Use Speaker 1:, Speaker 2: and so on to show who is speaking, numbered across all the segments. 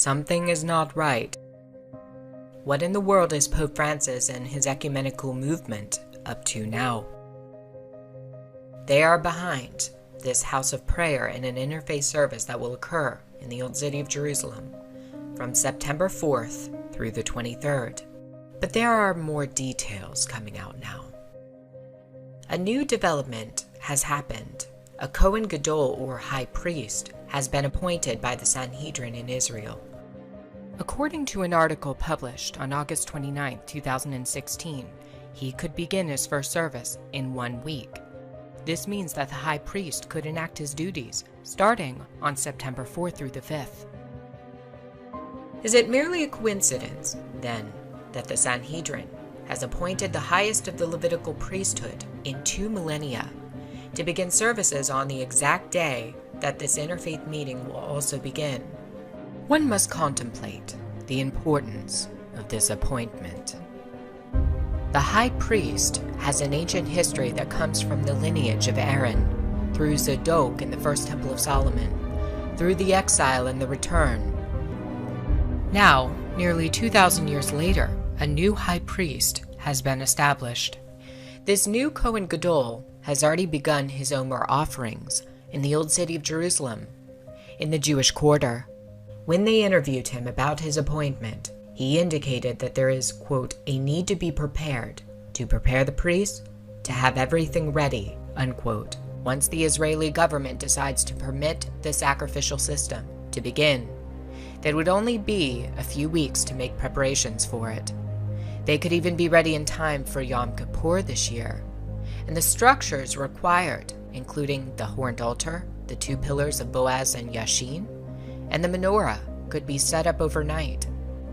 Speaker 1: something is not right. What in the world is Pope Francis and his ecumenical movement up to now? They are behind this house of prayer and an interfaith service that will occur in the Old City of Jerusalem from September 4th through the 23rd. But there are more details coming out now. A new development has happened. A Kohen Gadol, or high priest, has been appointed by the Sanhedrin in Israel. According to an article published on August 29, 2016, he could begin his first service in 1 week. This means that the high priest could enact his duties starting on September 4th through the 5th. Is it merely a coincidence, then, that the Sanhedrin has appointed the highest of the Levitical priesthood in 2 millennia to begin services on the exact day that this interfaith meeting will also begin? One must contemplate the importance of this appointment. The high priest has an ancient history that comes from the lineage of Aaron, through Zadok in the First Temple of Solomon, through the exile and the return. Now, nearly 2,000 years later, a new high priest has been established. This new Kohen Gadol has already begun his Omer offerings in the Old City of Jerusalem, in the Jewish quarter. When they interviewed him about his appointment, he indicated that there is, quote, a need to be prepared, to prepare the priests, to have everything ready, unquote, once the Israeli government decides to permit the sacrificial system to begin. That would only be a few weeks to make preparations for it. They could even be ready in time for Yom Kippur this year. And the structures required, including the horned altar, the 2 pillars of Boaz and Yashin, and the menorah, could be set up overnight.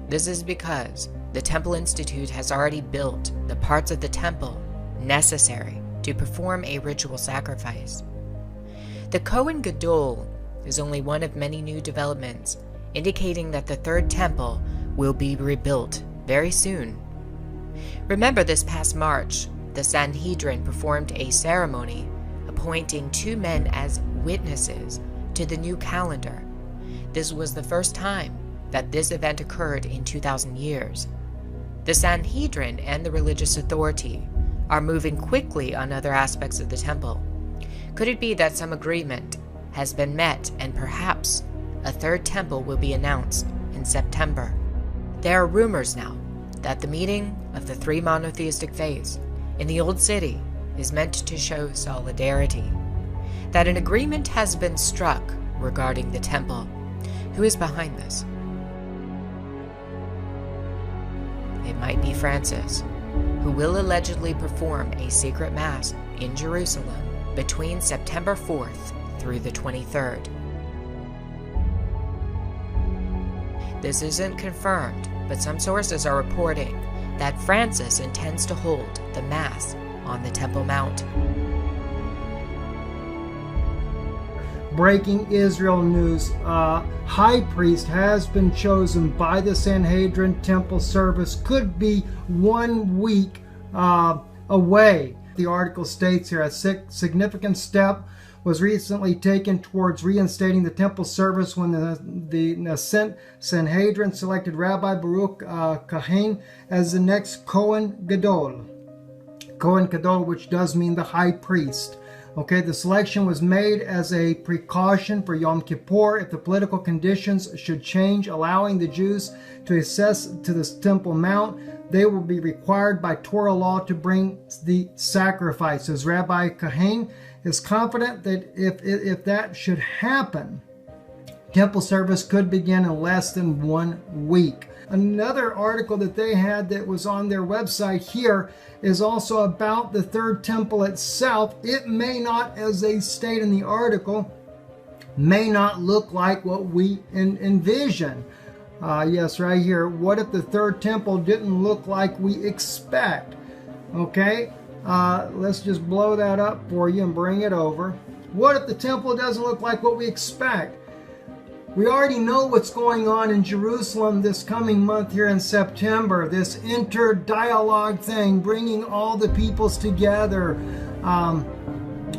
Speaker 1: This is because the Temple Institute has already built the parts of the temple necessary to perform a ritual sacrifice. The Kohen Gadol is only one of many new developments, indicating that the Third Temple will be rebuilt very soon. Remember, this past March, the Sanhedrin performed a ceremony appointing 2 men as witnesses to the new calendar. This was the first time that this event occurred in 2,000 years. The Sanhedrin and the religious authority are moving quickly on other aspects of the temple. Could it be that some agreement has been met and perhaps a third temple will be announced in September? There are rumors now that the meeting of the 3 monotheistic faiths in the Old City is meant to show solidarity, that an agreement has been struck regarding the temple. Who is behind this? It might be Francis, who will allegedly perform a secret mass in Jerusalem between September 4th through the 23rd. This isn't confirmed, but some sources are reporting that Francis intends to hold the Mass on the Temple Mount.
Speaker 2: Breaking Israel news. High priest has been chosen by the Sanhedrin. Temple service could be 1 week away. The article states here, a significant step was recently taken towards reinstating the temple service when the Sanhedrin selected Rabbi Baruch Kahin as the next Kohen Gadol. Kohen Gadol, which does mean the high priest. Okay, the selection was made as a precaution for Yom Kippur if the political conditions should change, allowing the Jews to access to the Temple Mount. They will be required by Torah law to bring the sacrifices. Rabbi Kahin is confident that if that should happen, temple service could begin in less than 1 week. Another article that they had that was on their website here is also about the Third Temple itself. It may not, as they state in the article, may not look like what we envision. Yes, right here. What if the Third Temple didn't look like we expect? Okay, let's just blow that up for you and bring it over. What if the temple doesn't look like what we expect? We already know what's going on in Jerusalem this coming month here in September. This inter-dialogue thing, bringing all the peoples together.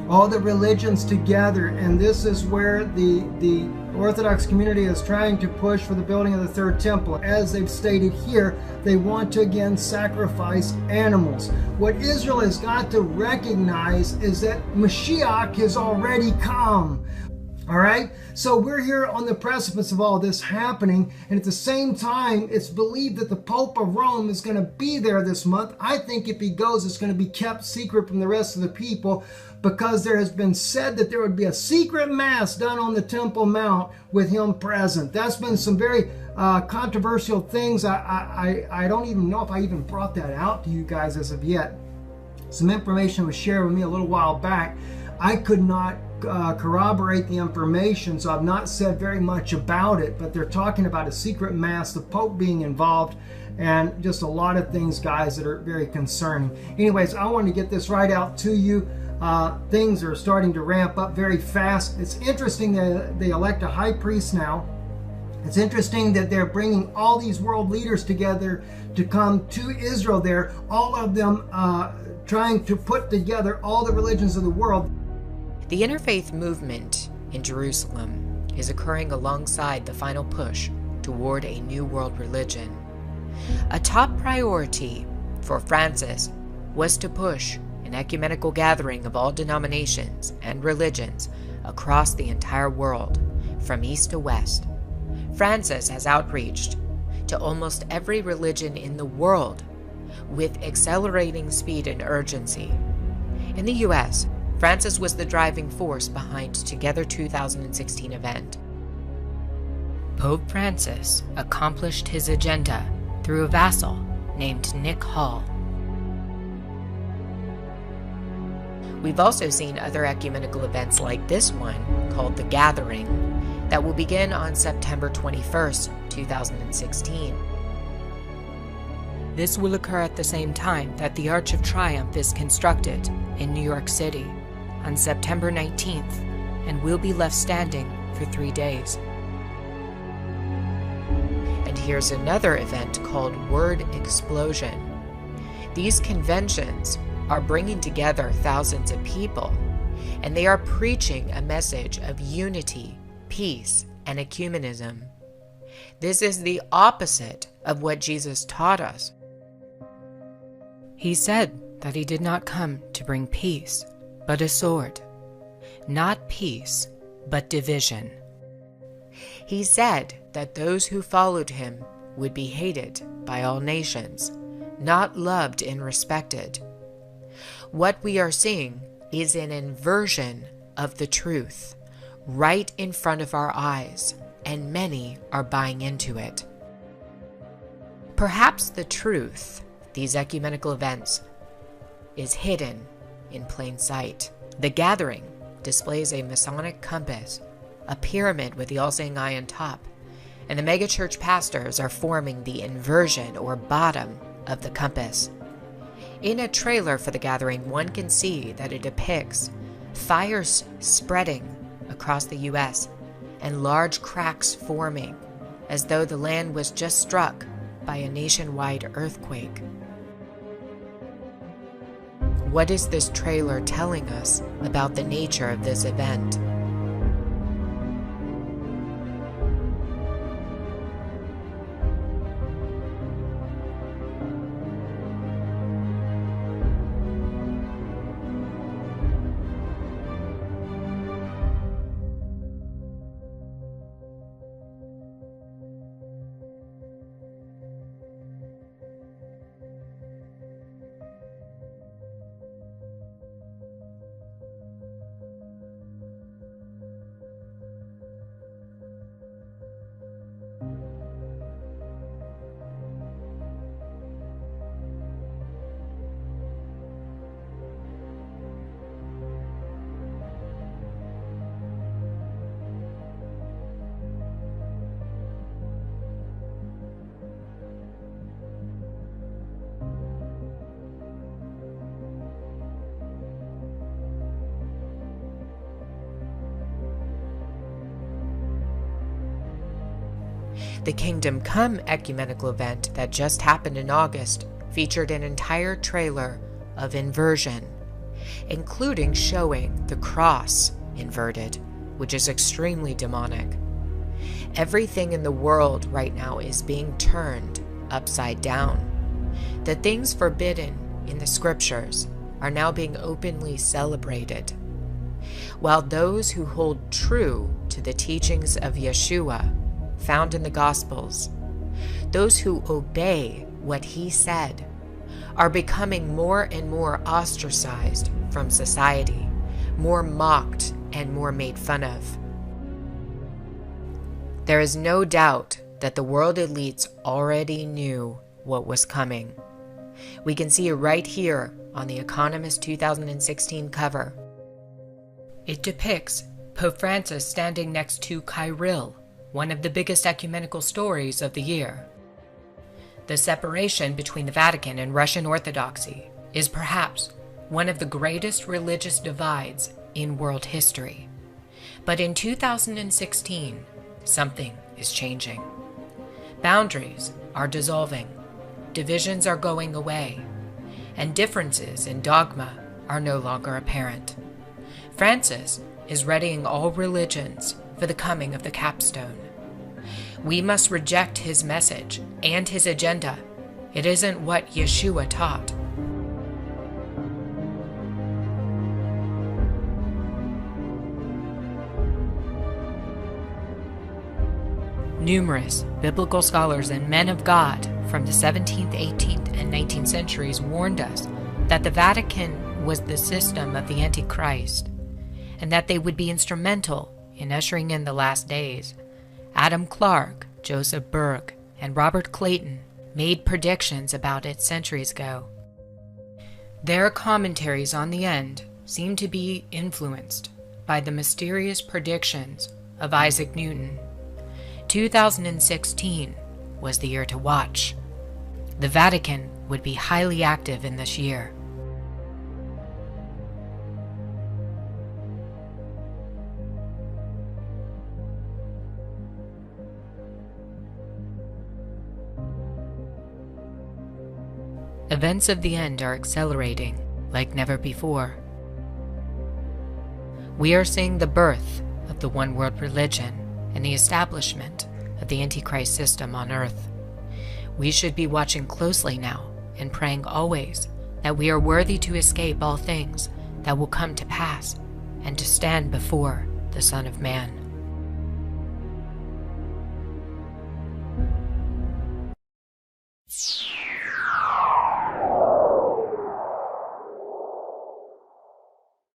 Speaker 2: all the religions together, and this is where the Orthodox community is trying to push for the building of the Third Temple. As they've stated here, they want to again sacrifice animals. What Israel has got to recognize is that Mashiach has already come. All right, so we're here on the precipice of all this happening, and at the same time, it's believed that the Pope of Rome is going to be there this month. I think if he goes, it's going to be kept secret from the rest of the people, because there has been said that there would be a secret mass done on the Temple Mount with him present. That's been some very controversial things. I don't even know if I even brought that out to you guys as of yet. Some information was shared with me a little while back. I could not corroborate the information, so I've not said very much about it, but they're talking about a secret mass, the Pope being involved, and just a lot of things, guys, that are very concerning. Anyways, I wanted to get this right out to you. Things are starting to ramp up very fast. It's interesting that they elect a high priest now. It's interesting that they're bringing all these world leaders together to come to Israel there, all of them trying to put together all the religions of the world.
Speaker 1: The interfaith movement in Jerusalem is occurring alongside the final push toward a new world religion. A top priority for Francis was to push an ecumenical gathering of all denominations and religions across the entire world, from east to west. Francis has outreached to almost every religion in the world with accelerating speed and urgency. In the U.S., Francis was the driving force behind Together 2016 event. Pope Francis accomplished his agenda through a vassal named Nick Hall. We've also seen other ecumenical events like this one, called The Gathering, that will begin on September 21st, 2016. This will occur at the same time that the Arch of Triumph is constructed in New York City on September 19th and will be left standing for 3 days. And here's another event called Word Explosion. These conventions are bringing together thousands of people, and they are preaching a message of unity, peace, and ecumenism. This is the opposite of what Jesus taught us. He said that he did not come to bring peace, but a sword. Not peace, but division. He said that those who followed him would be hated by all nations, not loved and respected. What we are seeing is an inversion of the truth right in front of our eyes, and many are buying into it. Perhaps the truth, these ecumenical events, is hidden in plain sight. The Gathering displays a Masonic compass, a pyramid with the all-seeing eye on top, and the megachurch pastors are forming the inversion or bottom of the compass. In a trailer for The Gathering, one can see that it depicts fires spreading across the U.S. and large cracks forming, as though the land was just struck by a nationwide earthquake. What is this trailer telling us about the nature of this event? The Kingdom Come ecumenical event that just happened in August featured an entire trailer of inversion. including showing the cross inverted, which is extremely demonic. Everything in the world right now is being turned upside down. The things forbidden in the scriptures are now being openly celebrated, while those who hold true to the teachings of Yeshua found in the Gospels, those who obey what he said, are becoming more and more ostracized from society, more mocked and more made fun of. There is no doubt that the world elites already knew what was coming. We can see it right here on the Economist 2016 cover. It depicts Pope Francis standing next to Kirill, one of the biggest ecumenical stories of the year. The separation between the Vatican and Russian Orthodoxy is perhaps one of the greatest religious divides in world history. But in 2016, something is changing. Boundaries are dissolving, divisions are going away, and differences in dogma are no longer apparent. Francis is readying all religions for the coming of the capstone. We must reject his message and his agenda. It isn't what Yeshua taught. Numerous biblical scholars and men of God from the 17th, 18th, and 19th centuries warned us that the Vatican was the system of the Antichrist, and that they would be instrumental in ushering in the last days. Adam Clarke, Joseph Berg, and Robert Clayton made predictions about it centuries ago. Their commentaries on the end seem to be influenced by the mysterious predictions of Isaac Newton. 2016 was the year to watch. The Vatican would be highly active in this year. Events of the end are accelerating like never before. We are seeing the birth of the one world religion and the establishment of the Antichrist system on earth. We should be watching closely now and praying always that we are worthy to escape all things that will come to pass and to stand before the Son of Man.